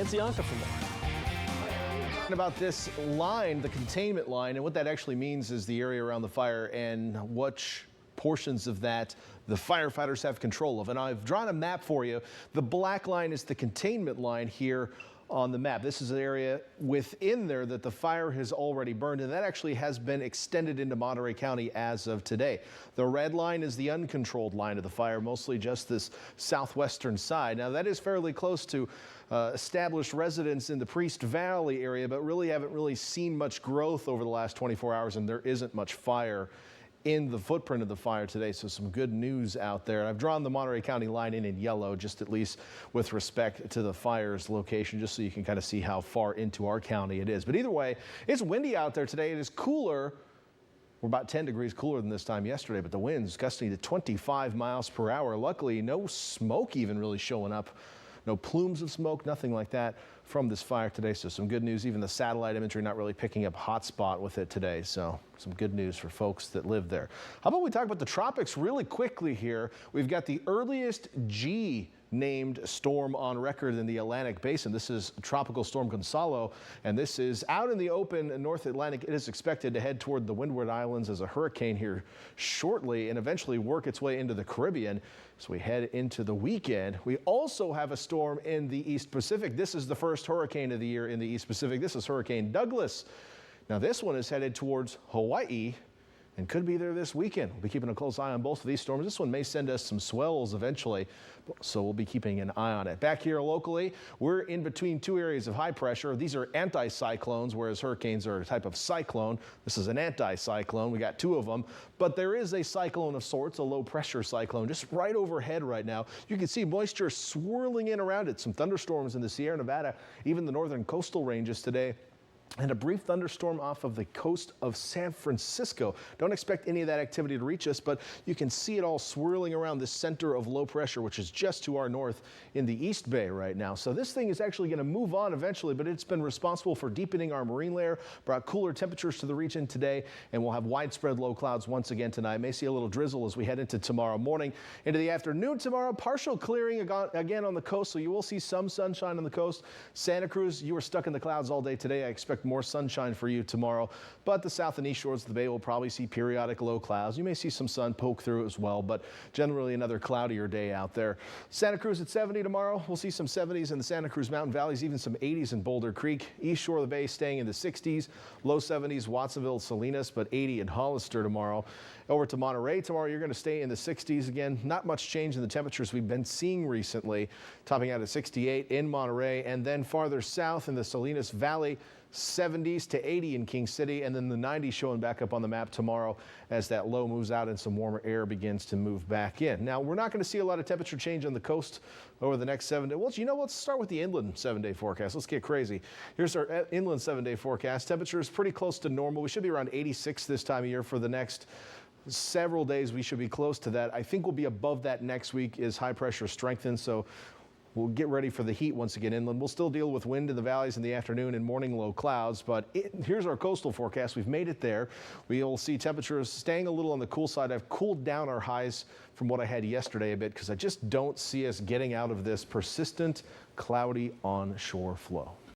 Nancy Anka for more. About this line, the containment line, and what that actually means is the area around the fire and which portions of that the firefighters have control of. And I've drawn a map for you. The black line is the containment line here on the map. This is an area within there that the fire has already burned, and that actually has been extended into Monterey County as of today. The red line is the uncontrolled line of the fire, mostly just this southwestern side. Now that is fairly close to established residents in the Priest Valley area, but really haven't seen much growth over the last 24 hours, and there isn't much fire in the footprint of the fire today, so some good news out there. I've drawn the Monterey County line in yellow, just at least with respect to the fire's location, just so you can kind of see how far into our county it is. But either way, it's windy out there today. It is cooler. We're about 10 degrees cooler than this time yesterday, but the winds gusting to 25 miles per hour. Luckily, no smoke even really showing up. No plumes of smoke, nothing like that from this fire today. So some good news. Even the satellite imagery not really picking up hotspot with it today. So some good news for folks that live there. How about we talk about the tropics really quickly here? We've got the earliest G named storm on record in the Atlantic Basin. This is Tropical Storm Gonzalo, and this is out in the open North Atlantic. It is expected to head toward the Windward Islands as a hurricane here shortly and eventually work its way into the Caribbean as we head into the weekend. We also have a storm in the East Pacific. This is the first hurricane of the year in the East Pacific. This is Hurricane Douglas. Now this one is headed towards Hawaii and could be there this weekend. We'll be keeping a close eye on both of these storms. This one may send us some swells eventually, so we'll be keeping an eye on it. Back here locally, we're in between two areas of high pressure. These are anticyclones, whereas hurricanes are a type of cyclone. This is an anticyclone. We got two of them, but there is a cyclone of sorts, a low pressure cyclone, just right overhead right now. You can see moisture swirling in around it. Some thunderstorms in the Sierra Nevada, even the northern coastal ranges today. And a brief thunderstorm off of the coast of San Francisco. Don't expect any of that activity to reach us, but you can see it all swirling around the center of low pressure, which is just to our north in the East Bay right now. So this thing is actually going to move on eventually, but it's been responsible for deepening our marine layer, brought cooler temperatures to the region today, and we'll have widespread low clouds once again tonight. May see a little drizzle as we head into tomorrow morning. Into the afternoon tomorrow, partial clearing again on the coast, so you will see some sunshine on the coast. Santa Cruz, you were stuck in the clouds all day today. I expect more sunshine for you tomorrow, but the south and east shores of the bay will probably see periodic low clouds. You may see some sun poke through as well, but generally another cloudier day out there. Santa Cruz at 70 tomorrow. We'll see some 70s in the Santa Cruz Mountain Valleys, even some 80s in Boulder Creek. East shore of the bay staying in the 60s, low 70s, Watsonville, Salinas, but 80 in Hollister tomorrow. Over to Monterey tomorrow, you're going to stay in the 60s again. Not much change in the temperatures we've been seeing recently, topping out at 68 in Monterey, and then farther south in the Salinas Valley, 70s to 80 in King City, and then the 90s showing back up on the map tomorrow as that low moves out and some warmer air begins to move back in. Now, we're not going to see a lot of temperature change on the coast over the next 7 days. Well, you know, let's start with the inland 7-day forecast. Let's get crazy. Here's our inland 7-day forecast. Temperature is pretty close to normal. We should be around 86 this time of year for the next several days. We should be close to that. I think we'll be above that next week as high pressure strengthens. So we'll get ready for the heat once again inland. We'll still deal with wind in the valleys in the afternoon and morning low clouds, but here's our coastal forecast. We've made it there. We'll see temperatures staying a little on the cool side. I've cooled down our highs from what I had yesterday a bit because I just don't see us getting out of this persistent cloudy onshore flow.